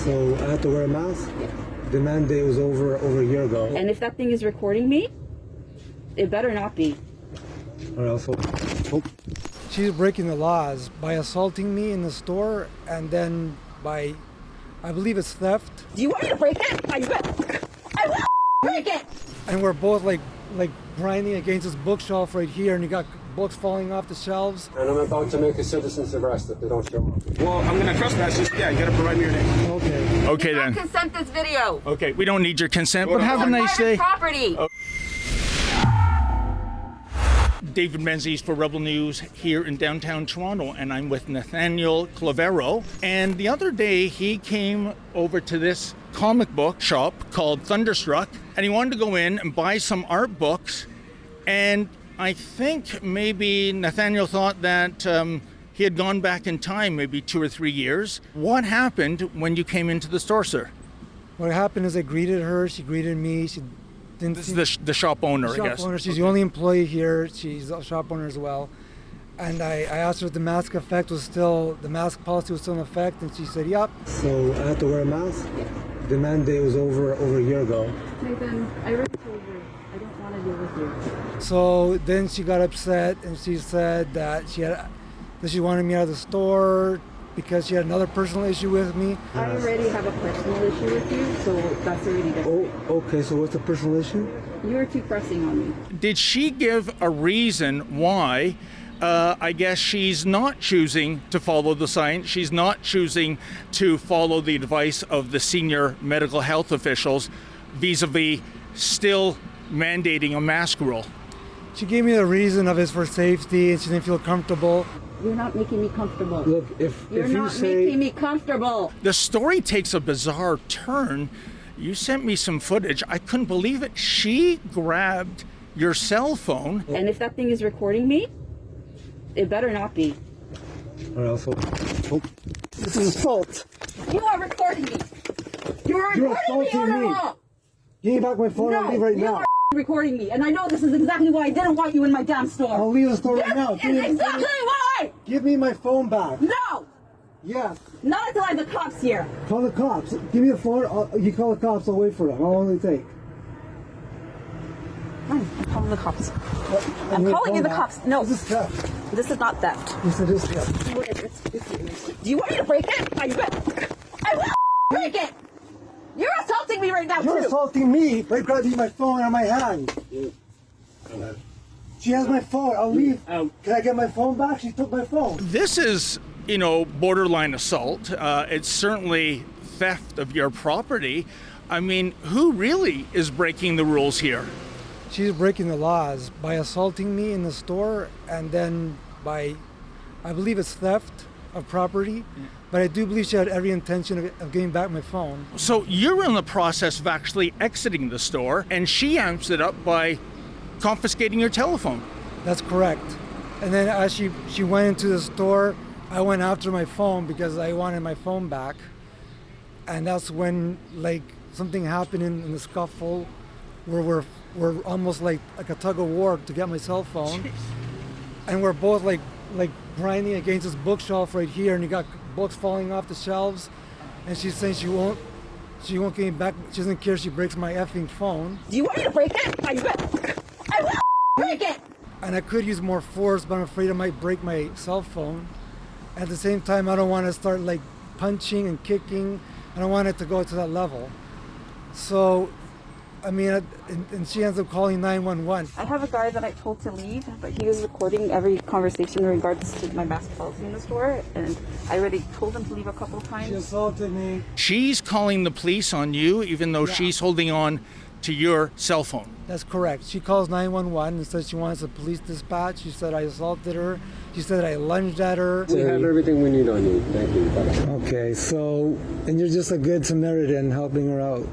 So I had to wear a mask? The mandate was over a year ago. And if that thing is recording me, it better not be. Or else. Oh. She's breaking the laws by assaulting me in the store, and then by, I believe it's theft. Do you want me to break it? I will break it! And we're both like grinding against this bookshelf right here, and you got books falling off the shelves. And I'm about to make a citizen's arrest if they don't show up. Well, I'm gonna trespass this. Yeah, you gotta provide me your name. Okay. Okay then. Consent this video. Okay, we don't need your consent, Hold but on. have a nice day. Property. David Menzies for Rebel News here in downtown Toronto, and I'm with Nataniel Clavero. And the other day he came over to this comic book shop called Thunderstruck, and he wanted to go in and buy some art books. And I think maybe Nathaniel thought that he had gone back in time, maybe 2 or 3 years. What happened when you came into the store, sir? What happened is I greeted her, she greeted me, she didn't This is the shop owner, I guess. shop owner. She's the only employee here. She's a shop owner as well. And I asked her if the mask the mask policy was still in effect, and she said, yep. So I had to wear a mask? The mandate was over a year ago. Nathan, I already told you, I don't want to deal with you. So then she got upset, and she said that she wanted me out of the store because she had another personal issue with me. I already have a personal issue with you, so that's already different. Oh, okay, so what's the personal issue? You were too pressing on me. Did she give a reason why, I guess she's not choosing to follow the science, she's not choosing to follow the advice of the senior medical health officials vis-a-vis still mandating a mask rule? She gave me the reason of it's for safety, and she didn't feel comfortable. You're not making me comfortable. Look, if You're you not say... making me comfortable. The story takes a bizarre turn. You sent me some footage. I couldn't believe it. She grabbed your cell phone. And if that thing is recording me, it better not be. Or else. Oh. This is assault. You are recording me. You are You're recording me assaulting or me. not? Give me back my phone. I'll leave right you now. are recording me, and I know this is exactly why I didn't want you in my damn store. I'll leave the store right now. This is exactly why. Give me my phone back. No, Yes. not until I have the cops here. Call the cops. Give me the phone. You call the cops. I'll wait for them. How long will it take? Fine, I'm calling the cops. I'm your calling you phone the back. cops. No, This is theft. this is not theft. This is theft. Do you want me to break it? I will break it. You're assaulting me right now, You're too. assaulting me by grabbing my phone out of my hand. She has my phone. I'll leave. Can I get my phone back? She took my phone. This is, borderline assault. It's certainly theft of your property. I mean, who really is breaking the rules here? She's breaking the laws by assaulting me in the store, and then by, I believe it's theft of property, but I do believe she had every intention of getting back my phone. So you're in the process of actually exiting the store, and she amps it up by confiscating your telephone. That's correct. And then as she went into the store, I went after my phone because I wanted my phone back. And that's when something happened in the scuffle where we're almost like a tug of war to get my cell phone. Jeez. And we're both like grinding against this bookshelf right here, and you got books falling off the shelves. And she's saying she won't get me back. She doesn't care if she breaks my effing phone. Do you want me to break it? I will break it. And I could use more force, but I'm afraid I might break my cell phone. At the same time, I don't want to start punching and kicking. I don't want it to go to that level. So, I mean, and she ends up calling 911. I have a guy that I told to leave, but he was recording every conversation in regards to my mask policy in the store, and I already told him to leave a couple of She times. assaulted me. She's calling the police on you, even though she's holding on to your cell phone. That's correct. She calls 911 and says she wants a police dispatch. She said I assaulted her. She said I lunged at her. We have everything we need on you. Thank you. Bye-bye. Okay, so, and you're just a good Samaritan helping her out.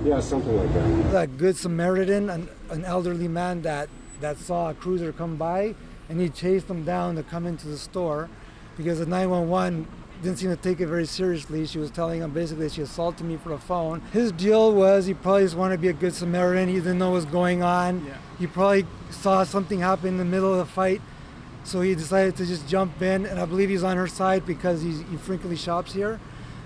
Yeah, something like that. A good Samaritan, an elderly man that saw a cruiser come by, and he chased them down to come into the store because the 911 didn't seem to take it very seriously. She was telling him basically she assaulted me for the phone. His deal was he probably just wanted to be a good Samaritan. He didn't know what was going on. Yeah. He probably saw something happen in the middle of the fight, so he decided to just jump in, and I believe he's on her side because he frequently shops here.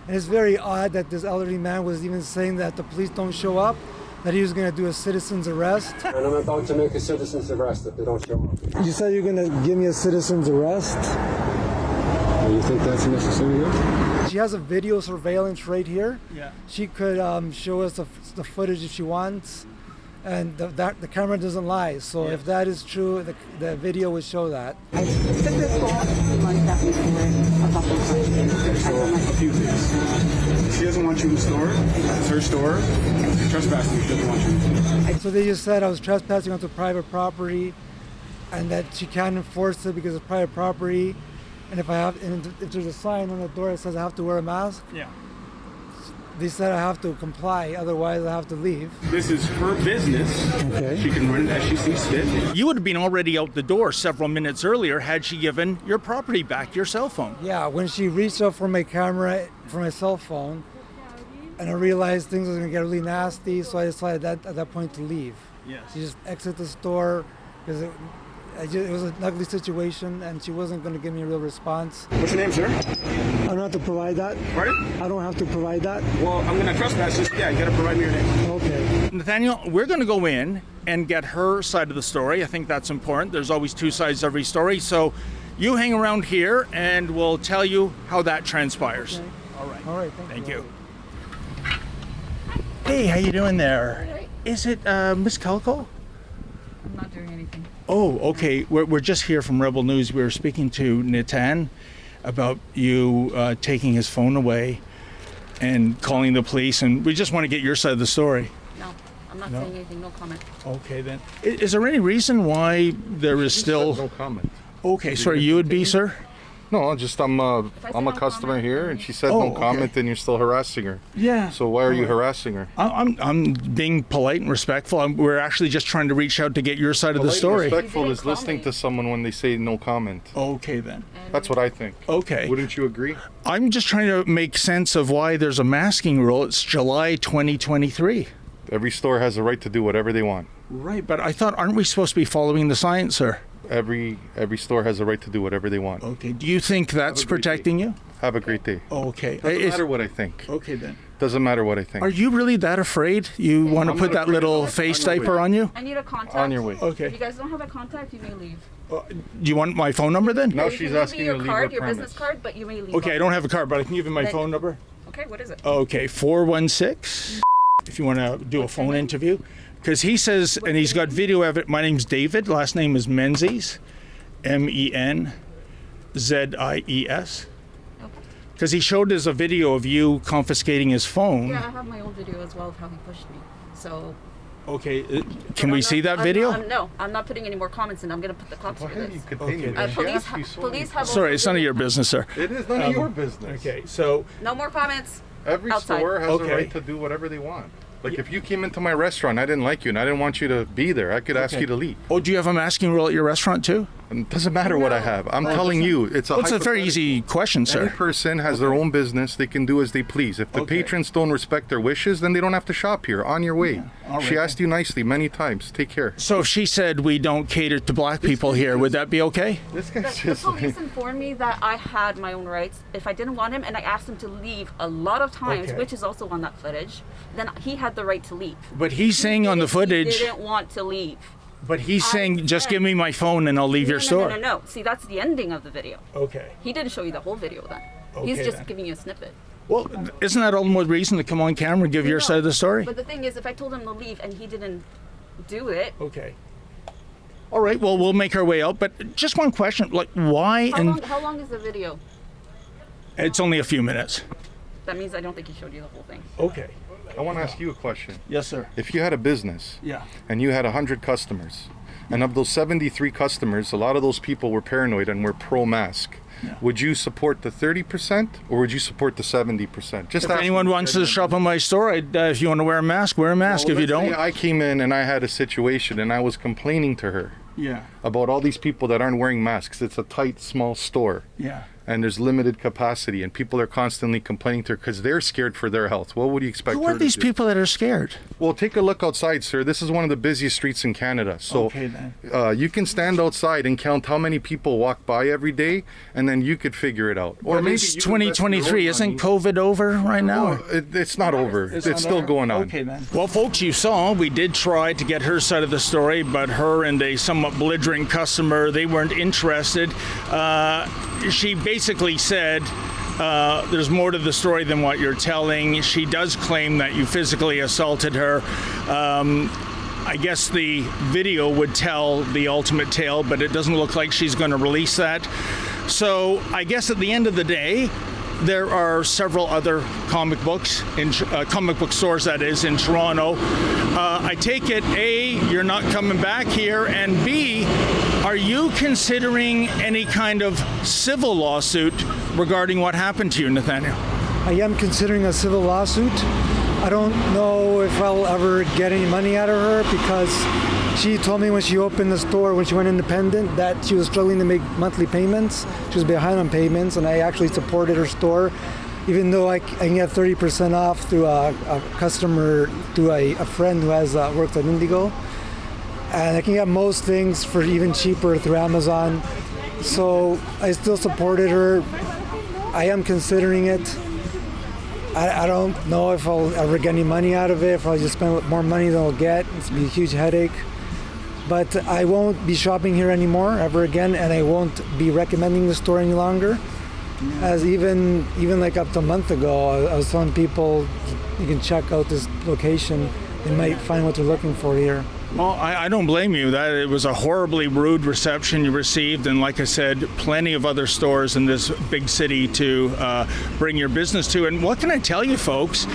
And it's very odd that this elderly man was even saying that the police don't show up, that he was going to do a citizen's arrest. And I'm about to make a citizen's arrest if they don't show up. You said you're going to give me a citizen's arrest? You think that's necessary here? She has a video surveillance right here. Yeah. She could show us the footage if she wants. And the camera doesn't lie. So if that is true, the video would show that. I took this call like that before about the So, a few things. She doesn't want you in the store. It's her store. You're trespassing. She doesn't want you in the store. So they just said I was trespassing onto private property, and that she can't enforce it because it's private property. And if there's a sign on the door that says I have to wear a mask, Yeah. they said I have to comply, otherwise I have to leave. This is her business. Okay. She can run it as she sees fit. You would have been already out the door several minutes earlier had she given your property back, your cell phone. Yeah, when she reached out for my camera, for my cell phone, and I realized things was gonna get really nasty, so I decided at that point to leave. Yes. She just exit the store because it was an ugly situation, and she wasn't going to give me a real response. What's your name, sir? I don't have to provide that? Pardon? I don't have to provide that? Well, I'm going to trespass. Just, yeah, you got to provide me your name. Okay. Nathaniel, we're going to go in and get her side of the story. I think that's important. There's always two sides to every story. So you hang around here and we'll tell you how that transpires. Okay. All right. All right, Thank you. Hey, how you doing there? Is it Miss Calko? I'm not doing anything. Oh, okay. We're just here from Rebel News. We were speaking to Natan about you taking his phone away and calling the police, and we just want to get your side of the story. No, I'm not No? saying anything. No comment. Okay, then. Is there any reason why there is still... No comment. Okay, sorry, you would be, sir? No, just I'm I a say no customer comment, here, then- and she said Oh, no okay. comment, and you're still harassing her. Yeah. So why are you harassing her? I'm being polite and respectful. We're actually just trying to reach out to get your side of the Polite and story. respectful You is didn't call listening me. to someone when they say no comment. Okay, then. That's what I think. Okay. Wouldn't you agree? I'm just trying to make sense of why there's a masking rule. It's July 2023. Every store has a right to do whatever they want. Right, but I thought, aren't we supposed to be following the science, sir? Every store has a right to do whatever they want. Okay. Do you think that's a great protecting you? Have a great day. Okay. Doesn't matter what I think. Okay, then. Doesn't matter what I think. Are you really that afraid? You want to I'm put not that little afraid. face On your diaper way. on you? I need a contact. On your way. If Okay. you guys don't have a contact, you may leave. Do you want my phone number then? Now You she's can leave me asking you your to leave card, with your premise. business card, but you may leave. Okay, I don't have a card, but I can give you my Then- phone number. Okay, what is it? Okay, 416. If you want to do a phone interview. Because he says, and he's got video of it. My name's David. Last name is Menzies. Menzies. Because he showed us a video of you confiscating his phone. Yeah, I have my own video as well of how he pushed me. So. Okay, can but we I'm see not- that video? No, I'm not putting any more comments in. I'm going to put the cops Go for ahead, this. you continue. Okay. She Police, asked you so police many have. Sorry, also it's none of video- your business, sir. It is none of your business. Okay, so No more comments. Every Outside. store has Okay. a right to do whatever they want. Like if you came into my restaurant, I didn't like you, and I didn't want you to be there, I could ask Okay. you to leave. Oh, do you have a masking rule at your restaurant too? And it doesn't matter what I have. I'm telling you, it's a Well, it's a very hypothetical. easy question, Any sir. person has their own business. They can do as they please. If the Okay. patrons don't respect their wishes, then they don't have to shop here. On your way. All She right. asked you nicely many times. Take care. So if she said we don't cater to black people here, would that be okay? This The, guy's the just police informed me that I had my own rights. If I didn't want him, and I asked him to leave a lot of times, Okay. which is also on that footage, then he had the right to leave. But he's saying on the He footage, didn't want to leave. but he's I saying, just said- give me my phone and I'll leave your no, store. No, no, no. See, that's the ending of the video. Okay. He didn't show you the whole video then. He's Okay, just then. giving you a snippet. Well, isn't that all the more reason to come on camera and give your No, side of the story? But the thing is, if I told him to leave and he didn't do it, Okay. All right, well, we'll make our way out. But just one question, like, why? how long is the video? It's only a few minutes. That means I don't think he showed you the whole thing. Okay. I want to ask you a question. Yes, sir. If you had a business Yeah. and you had 100 customers, and of those 73 customers, a lot of those people were paranoid and were pro-mask, would you support the 30% or would you support the 70%? Just If ask anyone me wants to genuinely. shop in my store, if you want to wear a mask, wear a mask. Well, if you let's say don't, I came in and I had a situation and I was complaining to her yeah, about all these people that aren't wearing masks. It's a tight, small store. yeah. And there's limited capacity, and people are constantly complaining to her because they're scared for their health. What would you expect Who her are to these do? people that are scared? Well, take a look outside, sir. This is one of the busiest streets in Canada. So Okay, then. you can stand outside and count how many people walk by every day, and then you could figure it out. Or Or maybe it's you invest your 2023. own Isn't money. COVID over right now? It's not over. It's still going on. Okay, then. Well, folks, you saw we did try to get her side of the story, but her and a somewhat belligerent customer, they weren't interested. She basically said, there's more to the story than what you're telling. She does claim that you physically assaulted her. I guess the video would tell the ultimate tale, but it doesn't look like she's going to release that. So I guess at the end of the day, there are several other comic books in comic book stores, that is, in Toronto. I take it, A, you're not coming back here, and B, are you considering any kind of civil lawsuit regarding what happened to you, Nathaniel? I am considering a civil lawsuit. I don't know if I'll ever get any money out of her because she told me when she opened the store, when she went independent, that she was struggling to make monthly payments. She was behind on payments, and I actually supported her store, even though I can get 30% off through a customer, through a friend who has worked at Indigo. And I can get most things for even cheaper through Amazon. So I still supported her. I am considering it. I don't know if I'll ever get any money out of it, if I'll just spend more money than I'll get. It's gonna be a huge headache. But I won't be shopping here anymore ever again, and I won't be recommending the store any longer. As even like up to a month ago, I was telling people you can check out this location. They might find what they're looking for here. Well, I don't blame you. That it was a horribly rude reception you received, and like I said, plenty of other stores in this big city to bring your business to. And what can I tell you, folks?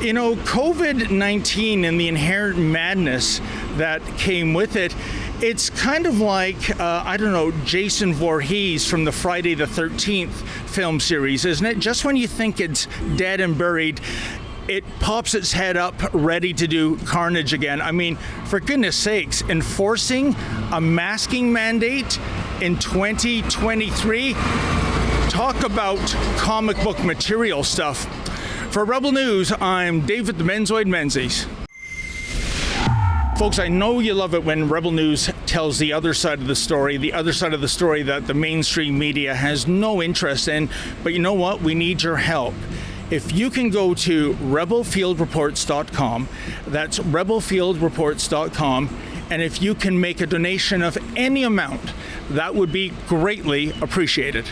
You know, COVID-19 and the inherent madness that came with it, it's kind of like, I don't know, Jason Voorhees from the Friday the 13th film series, isn't it? Just when you think it's dead and buried, it pops its head up ready to do carnage again. I mean, for goodness sakes, enforcing a masking mandate in 2023? Talk about comic book material stuff. For Rebel News, I'm David the Menzoid Menzies. Folks, I know you love it when Rebel News tells the other side of the story that the mainstream media has no interest in. But you know what? We need your help. If you can go to rebelfieldreports.com, that's rebelfieldreports.com, and if you can make a donation of any amount, that would be greatly appreciated.